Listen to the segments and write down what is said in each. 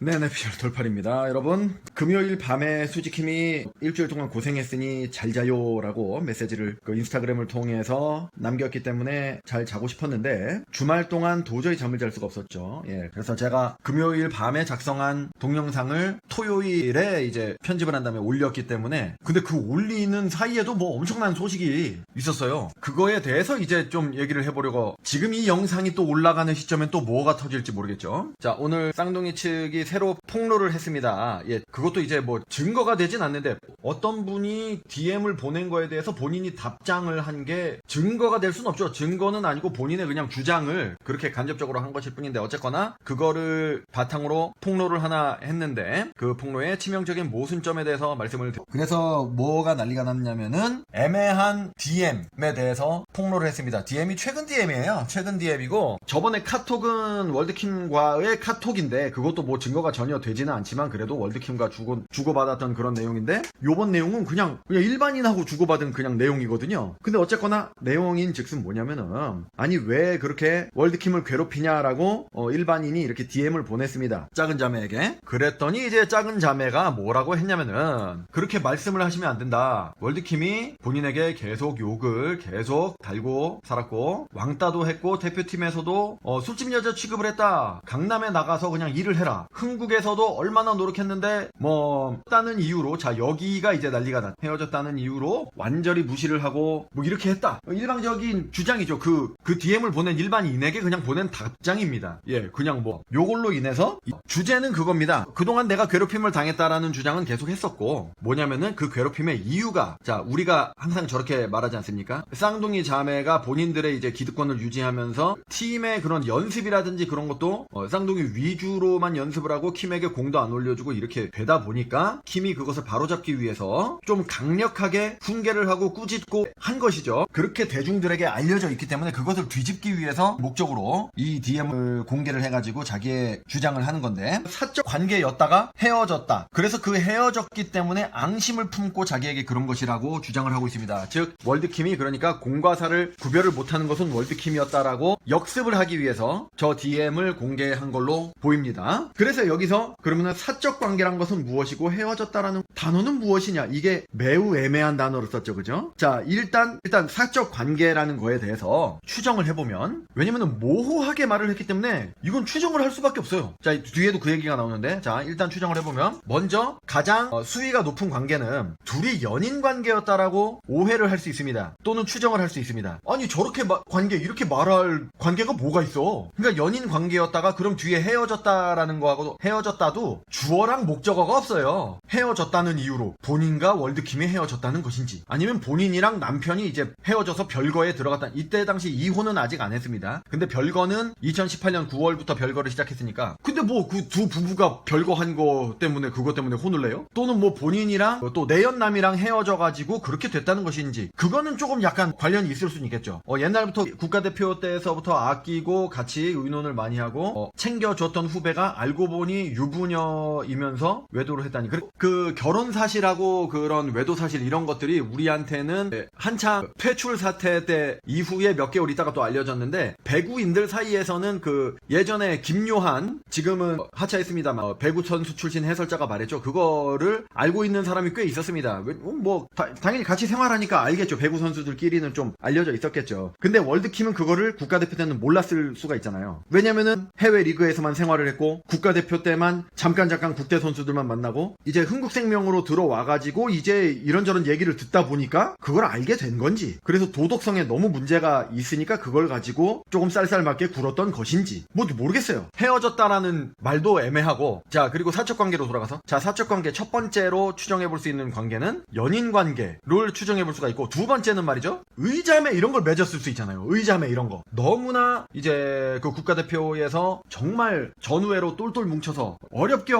네네, 피셜 돌팔입니다. 여러분, 금요일 밤에 수지킴이 일주일 동안 고생했으니 잘 자요 라고 메시지를 인스타그램을 통해서 남겼기 때문에 잘 자고 싶었는데 주말 동안 도저히 잠을 잘 수가 없었죠. 그래서 제가 금요일 밤에 작성한 동영상을 토요일에 이제 편집을 한 다음에 올렸기 때문에, 근데 그 올리는 사이에도 뭐 엄청난 소식이 있었어요. 그거에 대해서 이제 좀 얘기를 해보려고. 지금 이 영상이 또 올라가는 시점엔 또 뭐가 터질지 모르겠죠. 자, 오늘 쌍둥이 측이 새로 폭로를 했습니다. 그것도 이제 뭐 증거가 되진 않는데 어떤 분이 DM을 보낸 거에 대해서 본인이 답장을 한 게 증거가 될 순 없죠. 증거는 아니고 본인의 그냥 주장을 그렇게 간접적으로 한 것일 뿐인데, 어쨌거나 그거를 바탕으로 폭로를 하나 했는데 그 폭로의 치명적인 모순점에 대해서 말씀을 그래서 뭐가 난리가 났냐면은 애매한 DM에 대해서 폭로를 했습니다. DM이 최근 DM이에요. 최근 DM이고, 저번에 카톡은 월드킴과의 카톡인데 그것도 뭐 증거가 전혀 되지는 않지만 그래도 월드킴과 주고받았던 그런 내용인데, 요번 내용은 그냥 일반인하고 주고받은 그냥 내용이거든요. 근데 어쨌거나 내용인 즉슨 뭐냐면은, 아니 왜 그렇게 월드킴을 괴롭히냐라고 일반인이 이렇게 DM을 보냈습니다. 작은 자매에게. 그랬더니 이제 작은 자매가 뭐라고 했냐면은, 그렇게 말씀을 하시면 안 된다. 월드킴이 본인에게 계속 욕을 계속 달고 살았고, 왕따도 했고, 대표팀에서도 술집 여자 취급을 했다. 강남에 나가서 그냥 일을 해라. 흥국에서도 얼마나 노력했는데 뭐 따는 이유로, 자 여기가 이제 난리가 났. 헤어졌다는 이유로 완전히 무시를 하고 뭐 이렇게 했다. 일방적인 주장이죠. 그 DM을 보낸 일반인에게 그냥 보낸 답장입니다. 그냥 뭐 요걸로 인해서 주제는 그겁니다. 그동안 내가 괴롭힘을 당했다라는 주장은 계속 했었고, 뭐냐면은 그 괴롭힘의 이유가, 자 우리가 항상 저렇게 말하지 않습니까? 쌍둥이 자매가 본인들의 이제 기득권을 유지하면서 팀의 그런 연습이라든지 그런 것도 쌍둥이 위주로만 연습을 하고 킴에게 공도 안 올려주고 이렇게 되다 보니까 킴이 그것을 바로잡기 위해서 좀 강력하게 훈계를 하고 꾸짖고 한 것이죠. 그렇게 대중들에게 알려져 있기 때문에 그것을 뒤집기 위해서 목적으로 이 DM을 공개를 해가지고 자기의 주장을 하는 건데, 사적 관계였다가 헤어졌다. 그래서 그 헤어졌기 때문에 앙심을 품고 자기에게 그런 것이라고 주장을 하고 있습니다. 즉 월드킴이 그러니까 공과 사를 구별을 못하는 것은 월드킴이었다라고 역습을 하기 위해서 저 DM을 공개한 걸로 보입니다. 그래서 여기서 그러면 사적 관계란 것은 무엇이고 헤어졌다라는 단어는 무엇이냐, 이게 매우 애매한 단어를 썼죠. 그죠? 자, 일단 사적 관계라는 거에 대해서 추정을 해보면, 왜냐면 모호하게 말을 했기 때문에 이건 추정을 할 수밖에 없어요. 자, 뒤에도 그 얘기가 나오는데, 자 일단 추정을 해보면, 먼저 가장 수위가 높은 관계는 둘이 연인 관계였다라고 오해를 할 수 있습니다. 또는 추정을 할 수 있습니다. 아니 저렇게 관계 이렇게 말할 관계가 뭐가 있어? 그러니까 연인 관계였다가 그럼 뒤에 헤어졌다라는 거하고, 헤어졌다도 주어랑 목적어가 없어요. 헤어졌다는 이유로 본인과 월드킴이 헤어졌다는 것인지, 아니면 본인이랑 남편이 이제 헤어져서 별거에 들어갔다. 이때 당시 이혼은 아직 안 했습니다. 근데 별거는 2018년 9월부터 별거를 시작했으니까, 근데 뭐 그 두 부부가 별거 한 거 때문에 그것 때문에 혼을 내요? 또는 뭐 본인이랑 또 내연남이랑 헤어져가지고 그렇게 됐다는 것인지, 그거는 조금 약간 관련이 있을 수는 있겠죠. 옛날부터 국가대표 때서부터 아끼고 같이 의논을 많이 하고 챙겨줬던 후배가 알고 보니 유부녀이면서 외도를 했다니. 그 결혼 사실하고 그런 외도 사실 이런 것들이 우리한테는 한창 퇴출 사태 때 이후에 몇 개월 있다가 또 알려졌는데, 배구인들 사이에서는 그 예전에 김요한, 지금은 하차했습니다만 배구 선수 출신 해설자가 말했죠. 그거를 알고 있는 사람이 꽤 있었습니다. 뭐 당연히 같이 생활하니까 알겠죠. 배구 선수들끼리는 좀 알려져 있었겠죠. 근데 월드킴은 그거를 국가대표 때는 몰랐을 수가 있잖아요. 왜냐면은 해외 리그에서만 생활을 했고 국가대표 때만 잠깐 국대 선수들만 만나고, 이제 흥국생명으로 들어와가지고 이제 이런저런 얘기를 듣다 보니까 그걸 알게 된 건지, 그래서 도덕성에 너무 문제가 있으니까 그걸 가지고 조금 쌀쌀맞게 굴었던 것인지 뭐 모르겠어요. 헤어졌다라는 말도 애매하고. 자, 그리고 사적관계로 돌아가서, 자 사적관계 첫 번째로 추정해볼 수 있는 관계는 연인관계를 추정해볼 수가 있고, 두 번째는 말이죠, 의자매 이런 걸 맺었을 수 있잖아요. 의자매 이런 거 너무나 이제 그 국가대표에서 정말 전우회로 똘똘 뭉쳐서 어렵게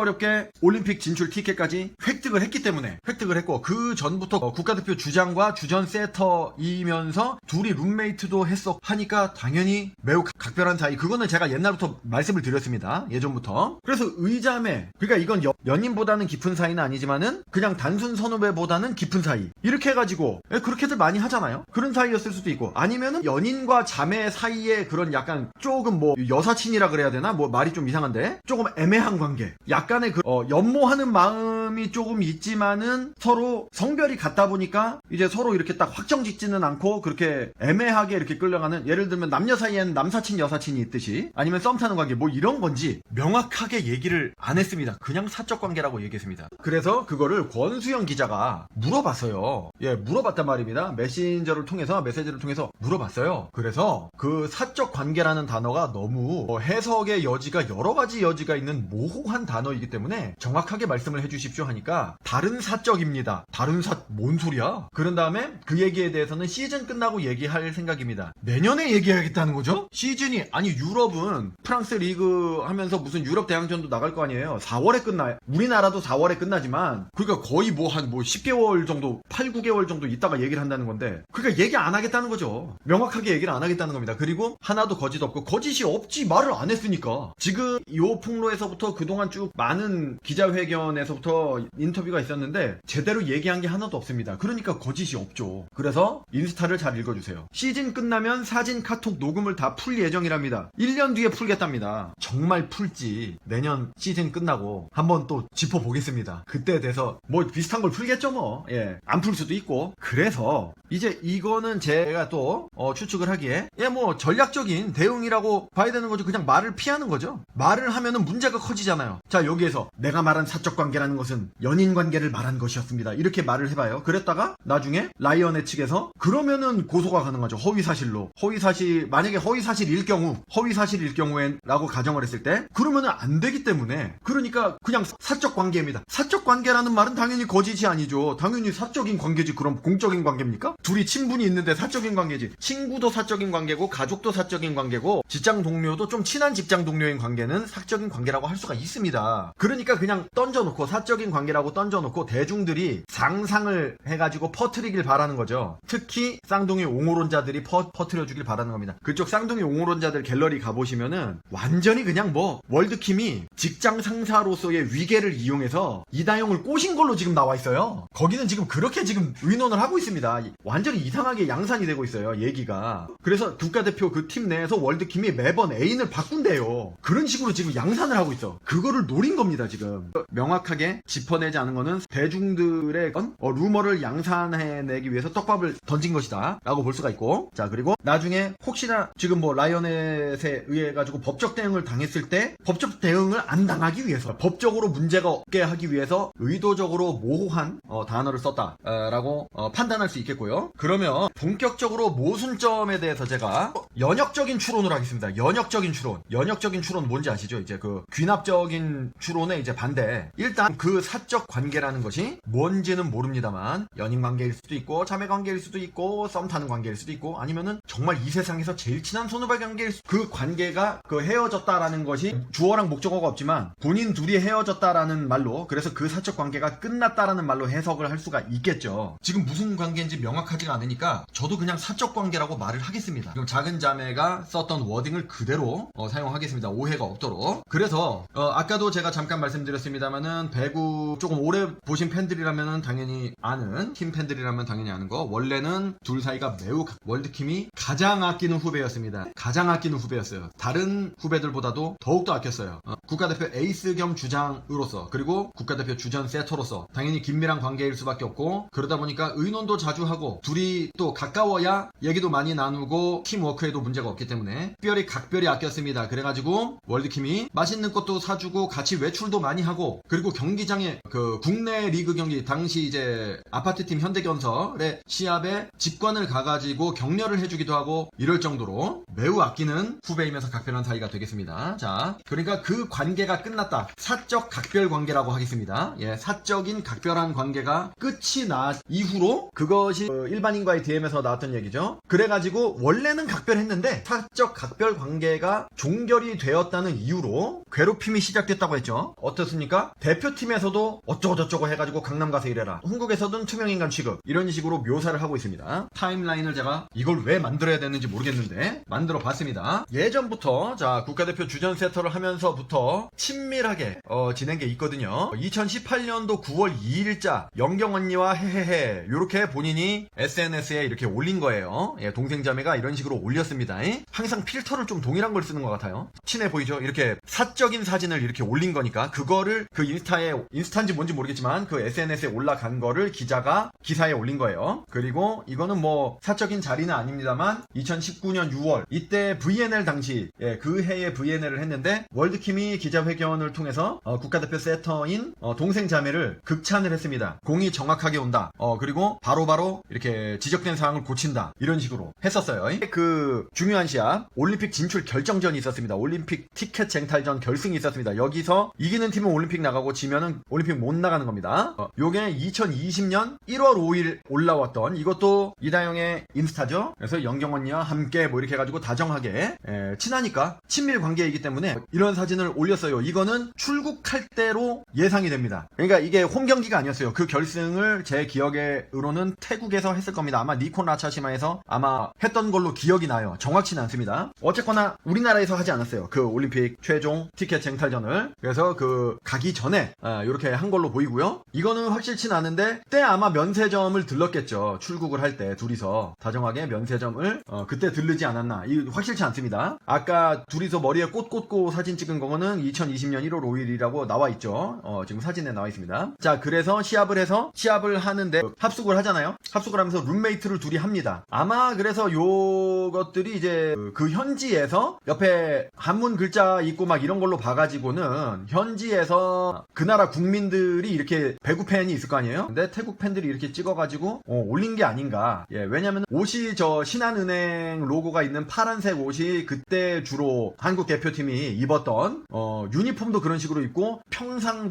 올림픽 진출 티켓까지 획득을 했기 때문에, 획득을 했고, 그 전부터 국가대표 주장과 주전 세터이면서 둘이 룸메이트도 했어 하니까 당연히 매우 각별한 사이. 그거는 제가 옛날부터 말씀을 드렸습니다. 예전부터. 그래서 의자매, 그러니까 이건 연인보다는 깊은 사이는 아니지만은 그냥 단순 선후배보다는 깊은 사이, 이렇게 해가지고 그렇게들 많이 하잖아요. 그런 사이였을 수도 있고, 아니면은 연인과 자매 사이에 그런 약간 조금 뭐 여사친이라 그래야 되나, 뭐 말이 좀 이상한데 조금 애매한 애매한 관계. 약간의 연모하는 마음이 조금 있지만은 서로 성별이 같다 보니까 이제 서로 이렇게 딱 확정 짓지는 않고 그렇게 애매하게 이렇게 끌려가는, 예를 들면 남녀 사이에는 남사친 여사친이 있듯이 아니면 썸 타는 관계 뭐 이런 건지 명확하게 얘기를 안 했습니다. 그냥 사적 관계라고 얘기했습니다. 그래서 그거를 권수영 기자가 물어봤어요. 예, 물어봤단 말입니다. 메신저를 통해서, 메시지를 통해서 물어봤어요. 그래서 그 사적 관계라는 단어가 너무 해석의 여지가 여러 가지 여지가 있는 모호한 단어이기 때문에 정확하게 말씀을 해주십시오 하니까 다른 사적입니다. 뭔 소리야? 그런 다음에 그 얘기에 대해서는 시즌 끝나고 얘기할 생각입니다. 내년에 얘기해야겠다는 거죠? 시즌이, 아니 유럽은 프랑스 리그 하면서 무슨 유럽 대항전도 나갈 거 아니에요. 4월에 끝나요. 우리나라도 4월에 끝나지만 그러니까 거의 뭐 10개월 정도, 8, 9개월 정도 있다가 얘기를 한다는 건데, 그러니까 얘기 안 하겠다는 거죠. 명확하게 얘기를 안 하겠다는 겁니다. 그리고 하나도 거짓 없고, 거짓이 없지 말을 안 했으니까. 지금 요 폭로에서부터 그동안 쭉 많은 기자회견에서부터 인터뷰가 있었는데 제대로 얘기한 게 하나도 없습니다. 그러니까 거짓이 없죠. 그래서 인스타를 잘 읽어주세요. 시즌 끝나면 사진, 카톡, 녹음을 다 풀 예정이랍니다. 1년 뒤에 풀겠답니다. 정말 풀지 내년 시즌 끝나고 한번 또 짚어보겠습니다. 그때 돼서 뭐 비슷한 걸 풀겠죠 뭐. 예, 안 풀 수도 있고. 그래서 이제 이거는 제가 또 추측을 하기에 뭐 전략적인 대응이라고 봐야 되는 거죠. 그냥 말을 피하는 거죠. 말을 하면은 문제가 커지잖아요. 자, 여기에서 내가 말한 사적 관계라는 것은 연인 관계를 말한 것이었습니다. 이렇게 말을 해봐요. 그랬다가 나중에 라이언의 측에서 그러면은 고소가 가능하죠. 허위사실로. 만약에 허위사실일 경우에 라고 가정을 했을 때 그러면은 안 되기 때문에, 그러니까 그냥 사적 관계입니다. 사적 관계라는 말은 당연히 거짓이 아니죠. 당연히 사적인 관계지. 그럼 공적인 관계입니까? 둘이 친분이 있는데 사적인 관계지. 친구도 사적인 관계고 가족도 사적인 관계고 직장 동료도 좀 친한 직장 동료인 관계는 사적인 관계라고 할 수가 있습니다. 그러니까 그냥 던져놓고, 사적인 관계라고 던져놓고 대중들이 상상을 해가지고 퍼뜨리길 바라는 거죠. 특히 쌍둥이 옹호론자들이 퍼뜨려주길 바라는 겁니다. 그쪽 쌍둥이 옹호론자들 갤러리 가보시면은 완전히 그냥 뭐 월드킴이 직장 상사로서의 위계를 이용해서 이다영을 꼬신 걸로 지금 나와 있어요. 거기는 지금 그렇게 지금 의논을 하고 있습니다. 완전히 이상하게 양산이 되고 있어요, 얘기가. 그래서 국가대표 그 팀 내에서 월드킴이 매번 애인을 바꾼대요. 그런 식으로 지금 양산을 하고 있어. 그거를 노린 겁니다, 지금. 명확하게 짚어내지 않은 거는 대중들의 루머를 양산해내기 위해서 떡밥을 던진 것이다 라고 볼 수가 있고, 자, 그리고 나중에 혹시나 지금 뭐 라이언넷에 의해 가지고 법적 대응을 당했을 때 법적 대응을 안 당하기 위해서, 법적으로 문제가 없게 하기 위해서 의도적으로 모호한 단어를 썼다라고 판단할 수 있겠고요. 그러면 본격적으로 모순점에 대해서 제가 연역적인 추론을 하겠습니다. 연역적인 추론 뭔지 아시죠? 이제 그 귀납적인 추론의 이제 반대. 일단 그 사적 관계라는 것이 뭔지는 모릅니다만 연인 관계일 수도 있고 자매 관계일 수도 있고 썸 타는 관계일 수도 있고 아니면은 정말 이 세상에서 제일 친한 손오발 관계일 수, 그 관계가 그 헤어졌다라는 것이 주어랑 목적어가 없지만 본인 둘이 헤어졌다라는 말로, 그래서 그 사적 관계가 끝났다라는 말로 해석을 할 수가 있겠죠. 지금 무슨 관계인지 명확하지가 않으니까 저도 그냥 사적 관계라고 말을 하겠습니다. 그럼 작은 자매가 썼던 워딩을 그대로 사용하겠습니다. 오해가 없도록. 그래서 아까도 제가 잠깐 말씀드렸습니다만은 배구 조금 오래 보신 팬들이라면 당연히 아는, 팀 팬들이라면 당연히 아는 거, 원래는 둘 사이가 매우 월드킴이 가장 아끼는 후배였습니다. 가장 아끼는 후배였어요. 다른 후배들보다도 더욱더 아꼈어요. 국가대표 에이스 겸 주장으로서, 그리고 국가대표 주전 세터로서 당연히 긴밀한 관계일 수밖에 없고, 그러다 보니까 의논도 자주 하고 둘이 또 가까워야 얘기도 많이 나누고 팀워크에도 문제가 없기 때문에 각별히 아꼈습니다. 그래가지고 월드킴이 맛있는 것도 사주고 같이 외출도 많이 하고, 그리고 경기장에 그 국내 리그 경기 당시 이제 아파트팀 현대건설의 시합에 직관을 가가지고 격려를 해주기도 하고 이럴 정도로 매우 아끼는 후배이면서 각별한 사이가 되겠습니다. 자, 그러니까 그 관계가 끝났다. 사적 각별 관계라고 하겠습니다. 예, 사적인 각별한 관계가 끝이 나 이후로 그것이 일반인과의 DM에서 나왔던 얘기죠. 그래가지고 원래는 각별했는데 사적 각별 관계가 종결이 되었다는 이유로 괴롭힘이 시작됐다고 했죠. 어떻습니까? 대표팀에서도 어쩌고저쩌고 해가지고 강남 가서 이래라, 한국에서는 투명인간 취급, 이런 식으로 묘사를 하고 있습니다. 타임라인을 제가 이걸 왜 만들어야 되는지 모르겠는데 만들어 봤습니다. 예전부터, 자, 국가대표 주전 세터를 하면서부터 친밀하게 지낸 게 있거든요. 2018년도 9월 2일자 영경 언니와 헤헤헤 요렇게 본인이 SNS에 이렇게 올린 거예요. 예, 동생자매가 이런 식으로 올렸습니다. 항상 필터를 좀 동일한 걸 쓰는 것 같아요. 친해 보이죠? 이렇게 사적인 지적인 사진을 이렇게 올린 거니까 그거를 그 인스타인지 뭔지 모르겠지만 그 SNS에 올라간 거를 기자가 기사에 올린 거예요. 그리고 이거는 뭐 사적인 자리는 아닙니다만 2019년 6월 이때 VNL 당시 그 해에 VNL을 했는데 월드킴이 기자회견을 통해서 국가대표 세터인 동생 자매를 극찬을 했습니다. 공이 정확하게 온다. 그리고 바로바로 이렇게 지적된 사항을 고친다. 이런 식으로 했었어요. 그 중요한 시합 올림픽 진출 결정전이 있었습니다. 올림픽 티켓 쟁탈전 결승이 있었습니다. 여기서 이기는 팀은 올림픽 나가고 지면은 올림픽 못 나가는 겁니다. 요게 2020년 1월 5일 올라왔던 이것도 이다영의 인스타죠. 그래서 영경언니와 함께 뭐 이렇게 해가지고 다정하게 친하니까 친밀 관계이기 때문에 이런 사진을 올렸어요. 이거는 출국할 때로 예상이 됩니다. 그러니까 이게 홈 경기가 아니었어요. 그 결승을 제 기억으로는 태국에서 했을 겁니다. 아마 니콘 라차시마에서 아마 했던 걸로 기억이 나요. 정확치는 않습니다. 어쨌거나 우리나라에서 하지 않았어요. 그 올림픽 최종 티켓 쟁탈전을. 그래서 그 가기 전에 이렇게 한 걸로 보이고요. 이거는 확실치는 않은데 때 아마 면세점을 들렀겠죠. 출국을 할 때 둘이서 다정하게 면세점을 그때 들르지 않았나. 이 확실치 않습니다. 아까 둘이서 머리에 꽃 꽂고 사진 찍은 거는 2020년 1월 5일이라고 나와 있죠. 지금 사진에 나와 있습니다. 자, 그래서 시합을 하는데 합숙을 하잖아요. 합숙을 하면서 룸메이트를 둘이 합니다. 아마 그래서 요것들이 이제 그 현지에서 옆에 한문 글자 있고 막 이런 걸로 봐가지고는 현지에서 그 나라 국민들이 이렇게 배구 팬이 있을 거 아니에요? 근데 태국 팬들이 이렇게 찍어가지고 올린 게 아닌가. 왜냐면 옷이 저 신한은행 로고가 있는 파란색 옷이 그때 주로 한국 대표팀이 입었던 유니폼도 그런 식으로 입고 평상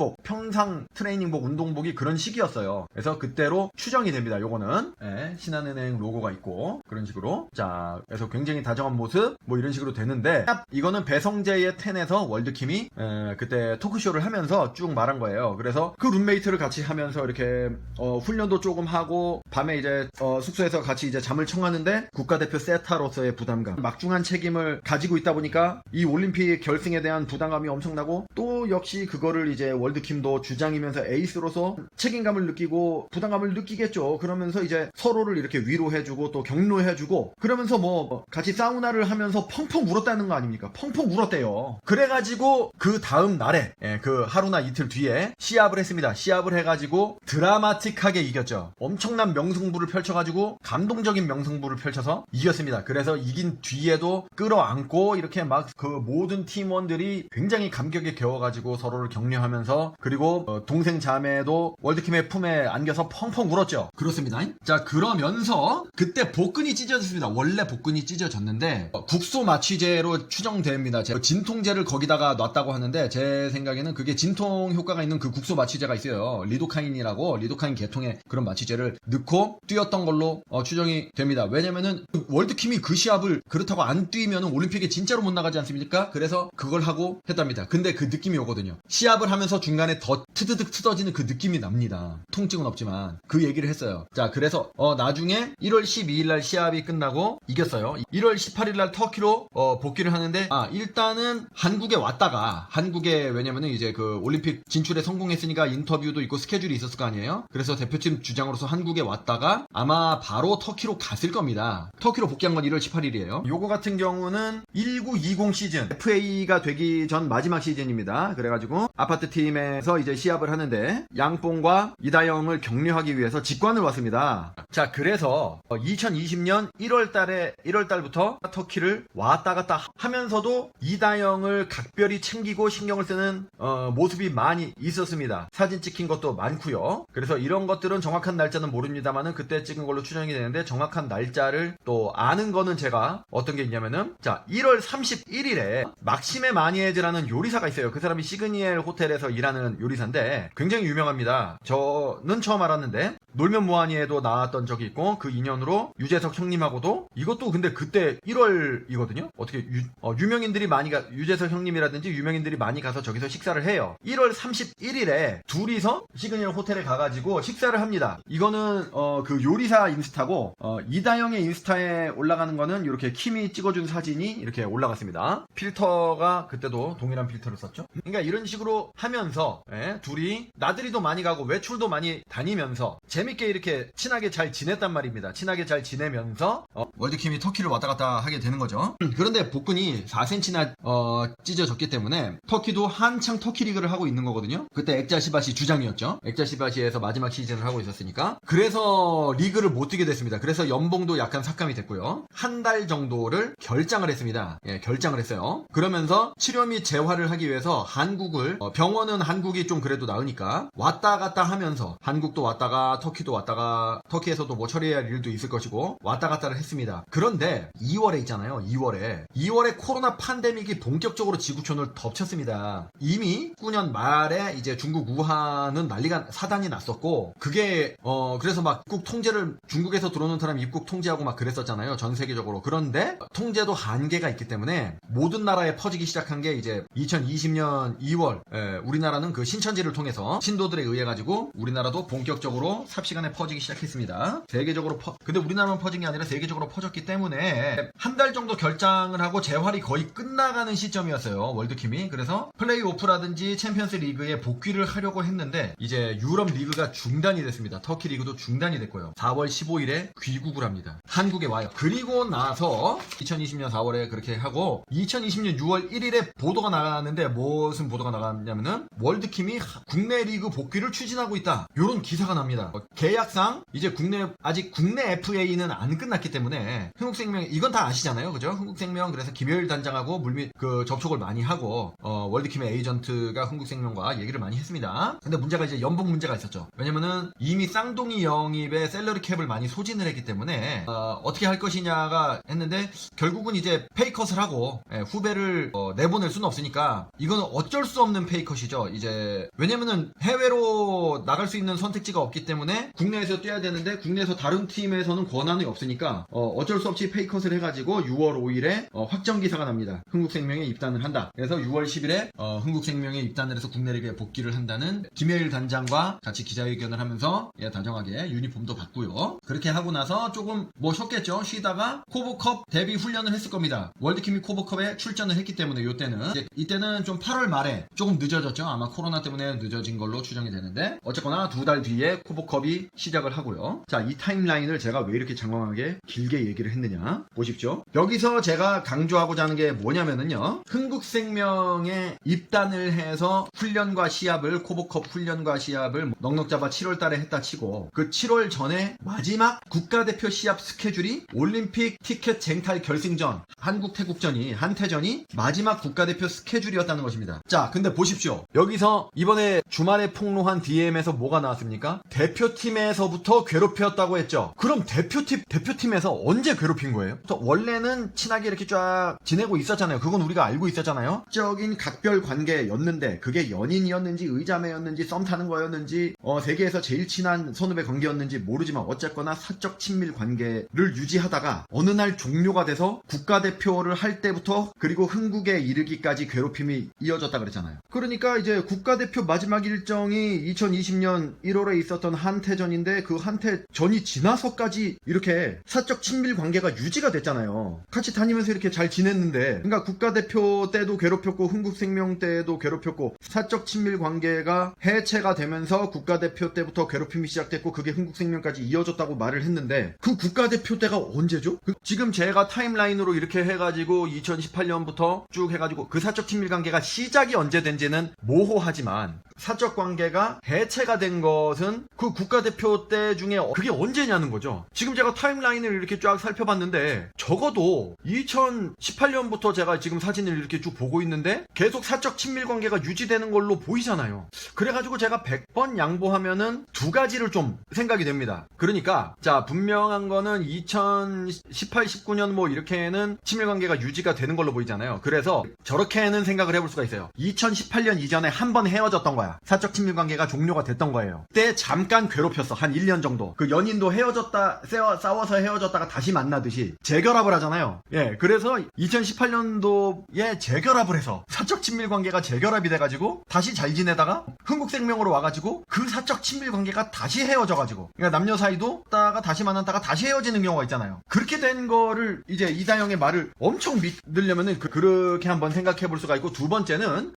트레이닝복, 운동복이 그런 식이었어요. 그래서 그때로 추정이 됩니다. 요거는 신한은행 로고가 있고 그런 식으로. 자, 그래서 굉장히 다정한 모습 뭐 이런 식으로 되는데 이거는 배성재의 텐에서 월드킴이 그때 토크쇼를 하면서 쭉 말한 거예요. 그래서 그 룸메이트를 같이 하면서 이렇게 훈련도 조금 하고 밤에 이제 숙소에서 같이 이제 잠을 청하는데 국가대표 세타로서의 부담감, 막중한 책임을 가지고 있다 보니까 이 올림픽 결승에 대한 부담감이 엄청나고 또 역시 그거를 이제 월드킴도 주장이면서 에이스로서 책임감을 느끼고 부담감을 느끼겠죠. 그러면서 이제 서로를 이렇게 위로해주고 또 격려해주고 그러면서 뭐 같이 사우나를 하면서 펑펑 울었다는 거 아닙니까? 펑펑 울었대요. 그래가지고 그 다음 날에 그 하루나 이틀 뒤에 시합을 했습니다. 시합을 해가지고 드라마틱하게 이겼죠. 엄청난 명승부를 펼쳐가지고 감동적인 명승부를 펼쳐서 이겼습니다. 그래서 이긴 뒤에도 끌어안고 이렇게 막 그 모든 팀원들이 굉장히 감격에 겨워가지고 서로를 격려하면서 그리고 동생 자매도 월드킴의 품에 안겨서 펑펑 울었죠. 그렇습니다. 자, 그러면서 그때 복근이 찢어졌습니다. 원래 복근이 찢어졌는데 국소 마취제로 추정됩니다. 진통제를 거기다가 놨다고 하는데 제 생각에는 그게 진통 효과가 있는 그 국소 마취제가 있어요. 리도카인이라고 리도카인 계통의 그런 마취제를 넣고 뛰었던 걸로 추정이 됩니다. 왜냐면은 월드킴이 그 시합을 그렇다고 안 뛰면은 올림픽에 진짜로 못 나가지 않습니까? 그래서 그걸 하고 했답니다. 근데 그 느낌이 오거든요. 시합을 하면서 중간에 더 트드득 트어지는 그 느낌이 납니다. 통증은 없지만 그 얘기를 했어요. 자, 그래서 나중에 1월 12일 날 시합이 끝나고 이겼어요. 1월 18일 날 터키로 복귀를 하는데 일단은 한국에 왔다가 한국에 왜냐면은 이제 그 올림픽 진출에 성공했으니까 인터뷰도 있고 스케줄이 있었을 거 아니에요? 그래서 대표팀 주장으로서 한국에 왔다가 아마 바로 터키로 갔을 겁니다. 터키로 복귀한 건 1월 18일이에요. 요거 같은 경우는 1920 시즌 FA가 되기 전 마지막 시즌입니다. 그래가지고 아파트 팀에서 이제 시합을 하는데 양뽕과 이다영을 격려하기 위해서 직관을 왔습니다. 자, 그래서 2020년 1월달부터 터키를 왔다 갔다 하면서도 이다영을 각별히 챙기고 신경을 쓰는 모습이 많이 있었습니다. 사진 찍힌 것도 많고요. 그래서 이런 것들은 정확한 날짜는 모릅니다만은 그때 찍은 걸로 추정이 되는데 정확한 날짜를 또 아는 거는 제가 어떤 게 있냐면은 자, 1월 31일에 막심의 마니에즈라는 요리사가 있어요. 그 사람이 시그니엘 호텔에서 일하는 요리사인데 굉장히 유명합니다. 저는 처음 알았는데 놀면 뭐하니에도 나왔던 적이 있고 그 인연으로 유재석 형님하고도 이것도 근데 그때 1월이거든요. 어떻게 유명인들이 많이 유재석 형님이라든지 유명인들이 많이 가서 저기서 식사를 해요. 1월 31일에 둘이서 시그니엘 호텔에 가가지고 식사를 합니다. 이거는 그 요리사 인스타고 이다영의 인스타에 올라가는 거는 이렇게 킴이 찍어준 사진이 이렇게 올라갔습니다. 필터가 그때도 동일한 필터를 썼죠. 그러니까 이런 식으로 하면서 둘이 나들이도 많이 가고 외출도 많이 다니면서 재밌게 이렇게 친하게 잘 지냈단 말입니다. 친하게 잘 지내면서 월드킴이 터키를 왔다 갔다 하게 되는 거죠. 그런데 복근이 4cm나 찢어졌기 때문에 터키도 한창 터키 리그를 하고 있는 거거든요. 그때 액자시바시 주장이었죠. 액자시바시에서 마지막 시즌을 하고 있었으니까. 그래서 리그를 못 뛰게 됐습니다. 그래서 연봉도 약간 삭감이 됐고요. 한 달 정도를 결장을 했습니다. 예, 결장을 했어요. 그러면서 치료 및 재활을 하기 위해서 한국을 병원은 한국이 좀 그래도 나으니까 왔다 갔다 하면서 한국도 왔다가 터키도 왔다가 터키에서도 뭐 처리해야 할 일도 있을 것이고 왔다 갔다를 했습니다. 그런데 2월에 있잖아요. 2월에 코로나 팬데믹이 본격적으로 지구촌을 덮쳤습니다. 이미 19년 말에 이제 중국 우한은 난리가 사단이 났었고 그게 그래서 막 입국 통제를 중국에서 들어오는 사람 입국 통제하고 막 그랬었잖아요. 전 세계적으로. 그런데 통제도 한계가 있기 때문에 모든 나라에 퍼지기 시작한 게 이제 2020년 2월 우리나라는 그 신천지를 통해서 신도들에 의해 가지고 우리나라도 본격적으로 삽시간에 퍼지기 시작했습니다. 세계적으로 근데 우리나라만 퍼진 게 아니라 세계적으로 퍼졌기 때문에 한 달 정도 결장을 하고 재활이 거의 끝나가는 시점이었어요. 월드킴이. 그래서 플레이오프라든지 챔피언스 리그에 복귀를 하려고 했는데 이제 유럽 리그가 중단이 됐습니다. 터키 리그도 중단이 됐고요. 4월 15일에 귀국을 합니다. 한국에 와요. 그리고 나서 2020년 4월에 그렇게 하고 2020년 6월 1일에 보도가 나갔는데 무슨 보도가 나갔냐면은 월드킴이 국내 리그 복귀를 추진하고 있다. 이런 기사가 납니다. 계약상 이제 아직 국내 FA는 안 끝났기 때문에 흥국생명 이건 다 아시잖아요. 그죠? 흥국생명 그래서 김효일 단장하고 물밑 그 접촉을 많이 하고 월드킴의 에이전트가 흥국생명과 얘기를 많이 했습니다. 근데 문제가 이제 연봉 문제가 있었죠. 왜냐면은 이미 쌍둥이 영입에 셀러리 캡을 많이 소진을 했기 때문에 어떻게 할 것이냐가 했는데 결국은 이제 페이컷을 하고 후배를 내보낼 수는 없으니까 이건 어쩔 수 없는 페이컷이죠. 이제 왜냐면은 해외로 나갈 수 있는 선택지가 없기 때문에 국내에서 뛰어야 되는데 국내에서 다른 팀에서는 권한이 없으니까 어쩔 수 없이 페이컷을 해가지고 6월 5일에 확정 기사가 납니다. 흥국생명에 입단을 한다. 그래서 6월 10일에 흥국생명에 입단을 해서 국내 리그에 복귀를 한다는 김혜일 단장과 같이 기자회견을 하면서 다정하게 유니폼도 받고요. 그렇게 하고 나서 조금 뭐 쉬었겠죠. 쉬다가 코보컵 데뷔 훈련을 했을 겁니다. 월드킴이 코보컵에 출전을 했기 때문에 이때는 좀 8월 말에 조금 늦어졌죠. 아마 코로나 때문에 늦어진 걸로 추정이 되는데 어쨌거나 2달 뒤에 코보컵이 시작을 하고요. 자, 이 타임라인을 제가 왜 이렇게 장황하게 길게 얘기를 했느냐 보십시오. 여기서 제가 강조하고자 하는 게 뭐냐면은요. 흥국생명에 입단을 해서 훈련과 시합을 코보컵 훈련과 시합을 넉넉 잡아 7월 달에 했다 치고 그 7월 전에 마지막 국가대표 시합 스케줄이 올림픽 티켓 쟁탈 결승전 한국 태국전이 한태전이 마지막 국가대표 스케줄이었다는 것입니다. 자, 근데 보십시오. 여기서 이번에 주말에 폭로한 DM에서 뭐가 나왔습니까? 대표팀에서부터 괴롭혔다고 했죠. 그럼 대표팀에서 언제 괴롭힌 거예요? 원래는 친하게 이렇게 쫙 지내고 있었잖아요. 그건 우리가 알고 있었잖아요. 적인 각별 관계였는데 그게 연인이었는지 의자매였는지 썸 타는 거였는지 세계에서 제일 친한 선후배 관계였는지 모르지만 어쨌거나 사적 친밀 관계를 유지하다가 어느 날 종료가 돼서 국가대표를 할 때부터 그리고 흥국에 이르기까지 괴롭힘이 이어졌다 그랬잖아요. 그러니까 이제 국가대표 마지막 일정이 2020년 1월에 있었던 한태전인데 그 한태전이 지나서까지 이렇게 사적 친밀 관계가 유지가 됐잖아요. 같이 다니면서 이렇게 잘 지냈는데 그러니까 국가대표 때도 괴롭혔고 흥국생명 때도 괴롭혔고 사적 친밀 관계가 해체가 되면서 국가대표 때부터 괴롭힘이 시작됐고 그게 흥국생명까지 이어졌다고 말을 했는데 그 국가대표 때가 언제죠? 지금 제가 타임라인으로 이렇게 해가지고 2018년부터 쭉 해가지고 그 사적 친밀 관계가 시작이 언제 된지는 모호하지만 사적 관계가 해체가 된 것은 그 국가대표 때 중에 그게 언제냐는 거죠. 지금 제가 타임라인을 이렇게 쫙 살펴봤는데 적어도 2018년부터 제가 지금 사진을 이렇게 쭉 보고 있는데 계속 사적 친밀 관계가 유지되는 걸로 보이잖아요. 그래가지고 제가 100번 양보하면은 두 가지를 좀 생각이 됩니다. 그러니까 자, 분명한 거는 2018, 19년 뭐 이렇게는 친밀 관계가 유지가 되는 걸로 보이잖아요. 그래서 저렇게는 생각을 해볼 수가 있어요. 2018년 이전에 한 번 헤어졌던 거야. 사적 친밀 관계가 종료가 됐던 거예요. 그때 잠깐 괴롭혔어. 한 1년 정도. 그 연인도 싸워서 헤어졌다가 다시 만나듯이 재결합을 하잖아요. 예, 그래서 2018년도에 재결합을 해서 사적 친밀 관계가 재결합이 돼가지고 다시 잘 지내다가 흥국생명으로 와가지고 그 사적 친밀 관계가 다시 헤어져가지고 그러니까 남녀 사이도 다시 만났다가 다시 헤어지는 경우가 있잖아요. 그렇게 된 거를 이제 이다영의 말을 엄청 믿으려면은 그렇게 한번 생각해 볼 수가 있고 두 번째는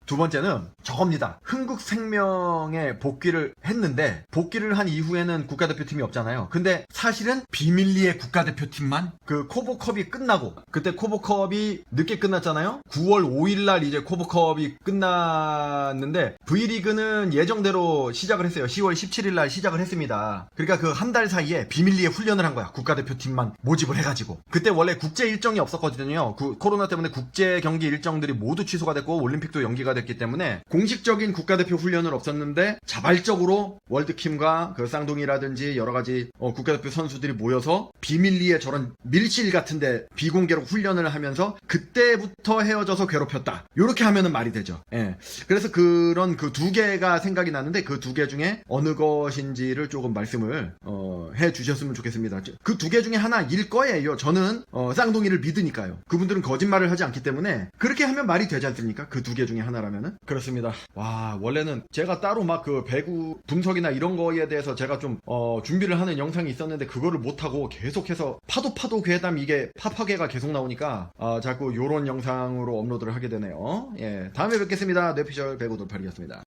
저겁니다. 흥국생명 생명에 복귀를 했는데 복귀를 한 이후에는 국가대표팀이 없잖아요. 근데 사실은 비밀리에 국가대표팀만 그 코보컵이 끝나고 그때 코보컵이 늦게 끝났잖아요. 9월 5일날 이제 코보컵이 끝났는데 V리그는 예정대로 시작을 했어요. 10월 17일날 시작을 했습니다. 그러니까 그 한 달 사이에 비밀리에 훈련을 한 거야. 국가대표팀만 모집을 해가지고. 그때 원래 국제 일정이 없었거든요. 코로나 때문에 국제 경기 일정들이 모두 취소가 됐고 올림픽도 연기가 됐기 때문에 공식적인 국가대표 훈련은 없었는데 자발적으로 월드킴과 그 쌍둥이라든지 여러 가지 국가대표 선수들이 모여서 비밀리에 저런 밀실 같은데 비공개로 훈련을 하면서 그때부터 헤어져서 괴롭혔다. 요렇게 하면은 말이 되죠. 예. 그래서 그런 그 두 개가 생각이 나는데 그 두 개 중에 어느 것인지를 조금 말씀을 해 주셨으면 좋겠습니다. 그 두 개 중에 하나일 거예요. 저는 쌍둥이를 믿으니까요. 그분들은 거짓말을 하지 않기 때문에 그렇게 하면 말이 되지 않습니까? 그 두 개 중에 하나라면은. 그렇습니다. 와, 원래는 제가 따로 막 그 배구 분석이나 이런 거에 대해서 제가 좀 준비를 하는 영상이 있었는데 그거를 못하고 계속해서 파도 괴담 이게 파파괴가 계속 나오니까 자꾸 요런 영상으로 업로드를 하게 되네요. 예, 다음에 뵙겠습니다. 뇌피셜 배구 돌팔이였습니다.